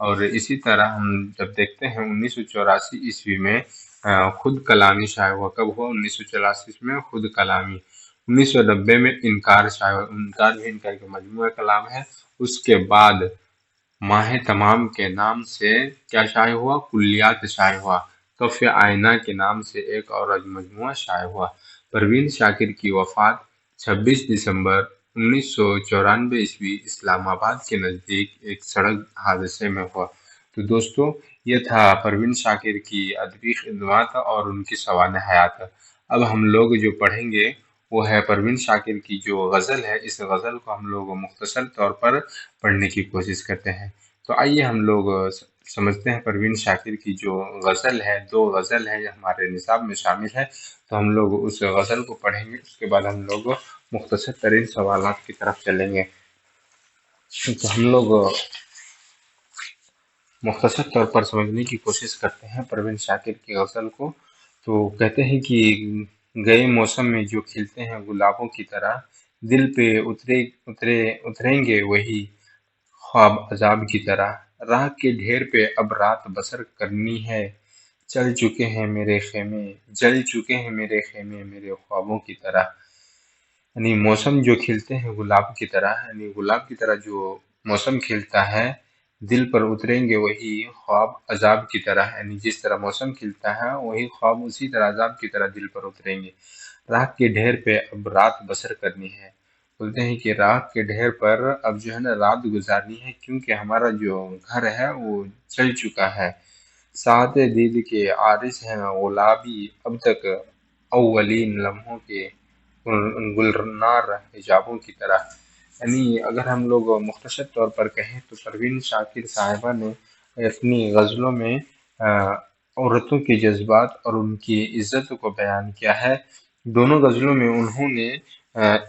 اور اسی طرح ہم جب دیکھتے ہیں 1984 میں خود کلامی شائع ہوا۔ کب ہوا؟ 1984 میں خود کلامی۔ 1990 میں انکار شائع ہوا۔ انکار بھی انکار کا مجموعہ کلام ہے۔ اس کے بعد ماہ تمام کے نام سے کیا شائع ہوا؟ کلیات شائع ہوا۔ کف آئینہ کے نام سے ایک اور مجموعہ شائع ہوا۔ پروین شاکر کی وفات 26 دسمبر 1994 اسلام آباد کے نزدیک ایک سڑک حادثے میں ہوا۔ تو دوستو یہ تھا پروین شاکر کی ادبی خدمات اور ان کی سوانح حیات۔ اب ہم لوگ جو پڑھیں گے وہ ہے پروین شاکر کی جو غزل ہے۔ اس غزل کو ہم لوگ مختصر طور پر پڑھنے کی کوشش کرتے ہیں۔ تو آئیے ہم لوگ سمجھتے ہیں پروین شاکر کی جو غزل ہے، 2 غزل ہے ہمارے نصاب میں شامل ہے، تو ہم لوگ اس غزل کو پڑھیں گے۔ اس کے بعد ہم لوگ مختصر ترین سوالات کی طرف چلیں گے۔ تو ہم لوگ مختصر طور پر سمجھنے کی کوشش کرتے ہیں پروین شاکر کی غزل کو۔ تو کہتے ہیں کہ گئے موسم میں جو کھلتے ہیں گلابوں کی طرح، دل پہ اتریں گے وہی خواب عذاب کی طرح، راہ کے ڈھیر پہ اب رات بسر کرنی ہے، چل چکے ہیں میرے خیمے، جل چکے ہیں میرے خیمے میرے خوابوں کی طرح۔ یعنی موسم جو کھلتے ہیں گلاب کی طرح، یعنی گلاب کی طرح جو موسم کھلتا ہے، دل پر اتریں گے وہی خواب عذاب کی طرح، یعنی جس طرح موسم کھلتا ہے وہی خواب اسی طرح عذاب کی طرح دل پر اتریں گے۔ راہ کے ڈھیر پہ اب رات بسر کرنی ہے، بولتے ہیں کہ راہ کے ڈھیر پر اب جو ہے نا رات گزارنی ہے، کیونکہ ہمارا جو گھر ہے وہ چل چکا ہے۔ ساعت دید کے عارض ہیں غلابی اب تک اولین لمحوں کے گلنار حجابوں کی طرح۔ یعنی اگر ہم لوگ مختصر طور پر کہیں تو پروین شاکر صاحبہ نے اپنی غزلوں میں عورتوں کے جذبات اور ان کی عزت کو بیان کیا ہے۔ دونوں غزلوں میں انہوں نے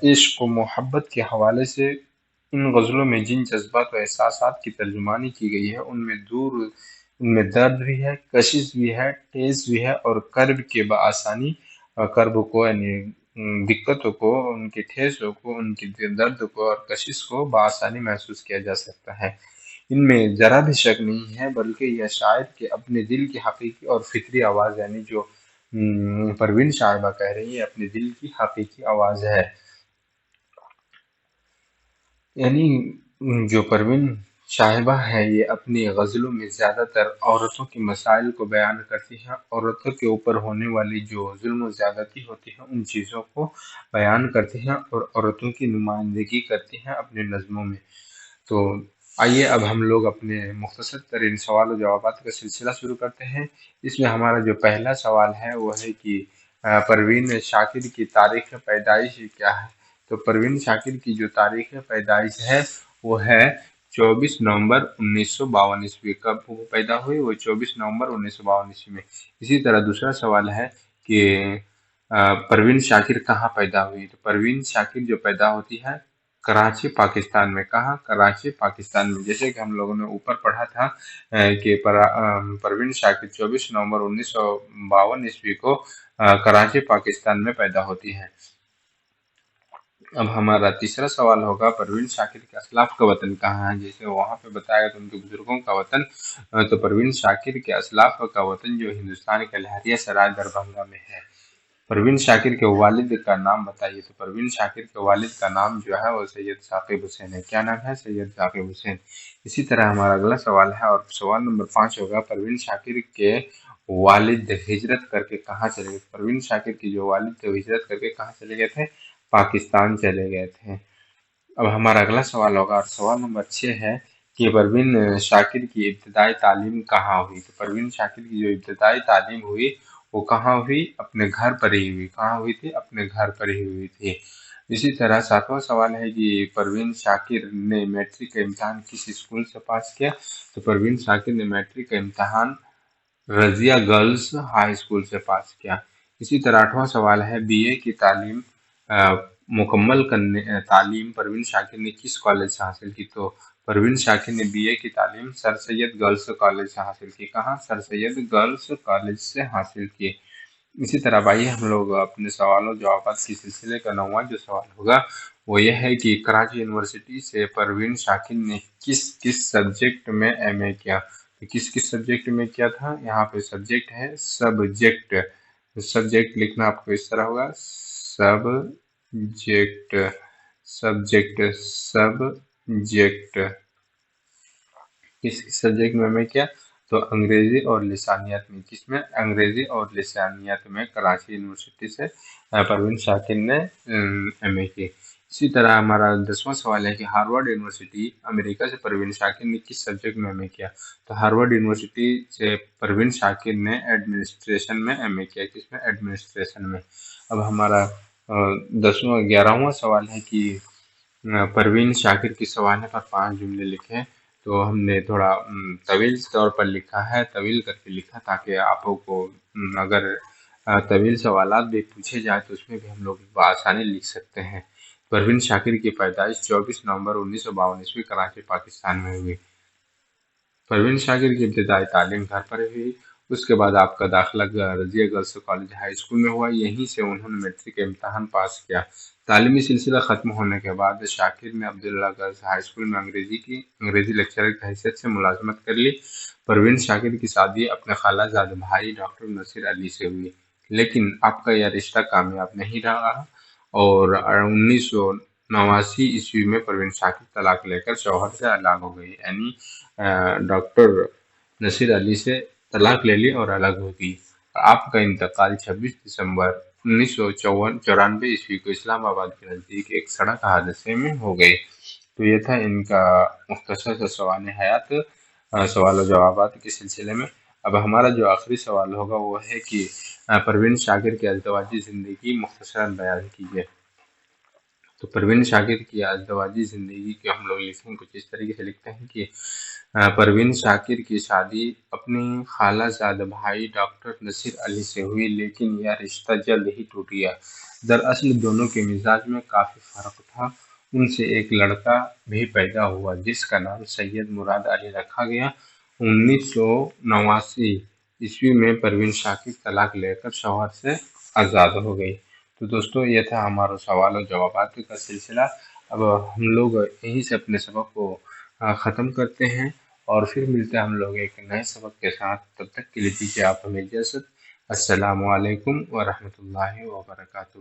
عشق و محبت کے حوالے سے ان غزلوں میں جن جذبات و احساسات کی ترجمانی کی گئی ہے ان میں درد بھی ہے، کشش بھی ہے، ٹھیس بھی ہے، اور کرب کے بآسانی کرب کو یعنی دقتوں کو، ان کے ٹھیسوں کو، ان کے درد کو اور کشش کو بآسانی محسوس کیا جا سکتا ہے۔ ان میں ذرا بھی شک نہیں ہے، بلکہ یہ شاعر کے اپنے دل کی حقیقی اور فطری آواز، یعنی جو پروین صاحبہ کہہ رہی ہے اپنے دل کی حقیقی آواز ہے۔ یعنی جو پروین صاحبہ ہے یہ اپنی غزلوں میں زیادہ تر عورتوں کے مسائل کو بیان کرتی ہیں، عورتوں کے اوپر ہونے والی جو ظلم و زیادتی ہوتی ہے ان چیزوں کو بیان کرتی ہیں اور عورتوں کی نمائندگی کرتی ہیں اپنے نظموں میں۔ تو آئیے اب ہم لوگ اپنے مختصر ترین سوال و جوابات کا سلسلہ شروع کرتے ہیں۔ اس میں ہمارا جو پہلا سوال ہے وہ ہے کہ پروین شاکر کی تاریخ پیدائش کیا ہے؟ تو پروین شاکر کی جو تاریخ پیدائش ہے وہ ہے 24 نومبر 1952۔ کب وہ پیدا ہوئی؟ وہ 24 نومبر 1952 میں۔ اسی طرح دوسرا سوال ہے کہ پروین شاکر کہاں پیدا ہوئی؟ تو پروین شاکر جو پیدا ہوتی ہے کراچی پاکستان میں۔ کہاں؟ کراچی پاکستان میں۔ جیسے کہ ہم لوگوں نے اوپر پڑھا تھا کہ پروین شاکر 24 نومبر 1952 کو کراچی پاکستان میں پیدا ہوتی ہے۔ اب ہمارا تیسرا سوال ہوگا پروین شاکر کے اسلاف کا وطن کہاں ہے؟ جیسے وہاں پہ بتایا گیا ان کے بزرگوں کا وطن، تو پروین شاکر کے اسلاف کا وطن جو ہندوستان کے لہریہ سرائے دربھنگہ میں ہے۔ پروین شاکر کے والد کا نام بتائیے۔ تو پروین شاکر کے والد کا نام جو ہے وہ سید ثاقب حسین ہے۔ کیا نام ہے؟ سید ثاقب حسین۔ اسی طرح ہمارا اگلا سوال ہے اور سوال نمبر 5 ہوگا پروین شاکر کے والد ہجرت کر کے کہاں چلے گئے؟ پروین شاکر کی جو والد تھے وہ ہجرت کر کے کہاں چلے گئے تھے؟ پاکستان چلے گئے تھے۔ اب ہمارا اگلا سوال ہوگا اور سوال نمبر 6 ہے کہ پروین شاکر کی ابتدائی تعلیم کہاں ہوئی؟ تو پروین شاکر کی جو ابتدائی تعلیم ہوئی وہ کہاں ہوئی؟ اپنے گھر پر ہی ہوئی۔ کہاں ہوئی تھی؟ اپنے گھر پر ہی ہوئی تھی۔ اسی طرح 7واں سوال ہے کہ پروین شاکر نے میٹرک کا امتحان کس اسکول سے پاس کیا؟ تو پروین شاکر نے میٹرک کا امتحان رضیہ گرلز ہائی اسکول سے پاس کیا۔ اسی طرح 8واں سوال ہے بی اے کی تعلیم تعلیم پروین شاکر نے کس کالج سے حاصل کی؟ تو پروین شاکر نے بی اے کی تعلیم سر سید گرلز کالج سے حاصل کی۔ کہاں؟ سر سید گرلز کالج سے حاصل کی۔ اسی طرح بھائی ہم لوگ اپنے سوال و جوابات کی سلسلے کا 9واں جو سوال ہوگا وہ یہ ہے کہ کراچی یونیورسٹی سے پروین شاکر نے کس کس سبجیکٹ میں ایم اے کیا؟ کس کس سبجیکٹ میں کیا تھا؟ یہاں پہ سبجیکٹ ہے سبجیکٹ. سبجیکٹ لکھنا آپ کو اس طرح ہوگا، سبجیکٹ سبجیکٹ سبجیکٹ. کس کس سبجیکٹ میں میں کیا؟ تو انگریزی اور لسانیات میں. کس میں؟ انگریزی اور لسانیات میں کراچی یونیورسٹی سے پروین شاکر نے ایم اے کی. اسی طرح ہمارا 10واں سوال ہے کہ ہارورڈ یونیورسٹی امریکہ سے پروین شاکر نے کس سبجیکٹ میں ایم اے کیا؟ تو ہارورڈ یونیورسٹی سے پروین شاکر نے ایڈمنسٹریشن میں ایم اے کیا. کس میں؟ ایڈمنسٹریشن میں. اب ہمارا 11واں سوال ہے کہ پروین شاکر کی سوانح پر 5 جملے لکھیں. تو ہم نے تھوڑا طویل طور پر لکھا ہے، طویل کر کے لکھا تاکہ آپ کو اگر طویل سوالات بھی پوچھے جائے تو اس میں بھی ہم لوگ بآسانی لکھ سکتے ہیں. پروین شاکر کی پیدائش 24 نومبر 1952 کراچی پاکستان میں ہوئی. پروین شاکر کی ابتدائی تعلیم گھر پر ہوئی. اس کے بعد آپ کا داخلہ Razia girls college high school میں ہوا. یہیں سے انہوں نے میٹرک کا امتحان پاس کیا. تعلیمی سلسلہ ختم ہونے کے بعد شاکر نے عبداللہ گرلز ہائی اسکول میں انگریزی لیکچرر کی حیثیت سے ملازمت کر لی. پروین شاکر کی شادی اپنے خالہ زادہ بھائی ڈاکٹر نصیر علی سے ہوئی، لیکن آپ کا یہ رشتہ کامیاب نہیں رہا اور 1989 میں پروین شاکر طلاق لے کر شوہر سے الگ ہو گئی. یعنی ڈاکٹر نصیر علی سے طلاق لے لی اور الگ ہو گئی. آپ کا انتقال 26 دسمبر 1994 کو اسلام آباد کے نزدیک ایک سڑک حادثے میں ہو گئی. تو یہ تھا ان کا مختصر سا سوال حیات سوال و جوابات کے سلسلے میں. اب ہمارا جو آخری سوال ہوگا وہ ہے کہ پروین شاکر کی ازدواجی زندگی مختصراً بیان کیجیے. تو پروین شاکر کی ازدواجی زندگی کے ہم لوگ لکھیں کچھ اس طریقے سے لکھتے ہیں کہ پروین شاکر کی شادی اپنی خالہ زادہ بھائی ڈاکٹر نصیر علی سے ہوئی، لیکن یہ رشتہ جلد ہی ٹوٹ گیا. دراصل دونوں کے مزاج میں کافی فرق تھا. ان سے ایک لڑکا بھی پیدا ہوا جس کا نام سید مراد علی رکھا گیا. 1989 میں پروین شاکر طلاق لے کر شوہر سے آزاد ہو گئی. تو دوستو یہ تھا ہمارا سوال و جوابات کا سلسلہ. اب ہم لوگ یہیں سے اپنے سبق کو ختم کرتے ہیں اور پھر ملتے ہیں ہم لوگ ایک نئے سبق کے ساتھ. تب تک کے لیے دیجیے آپ ہمیں اجازت. السلام علیکم ورحمۃ اللہ وبرکاتہ.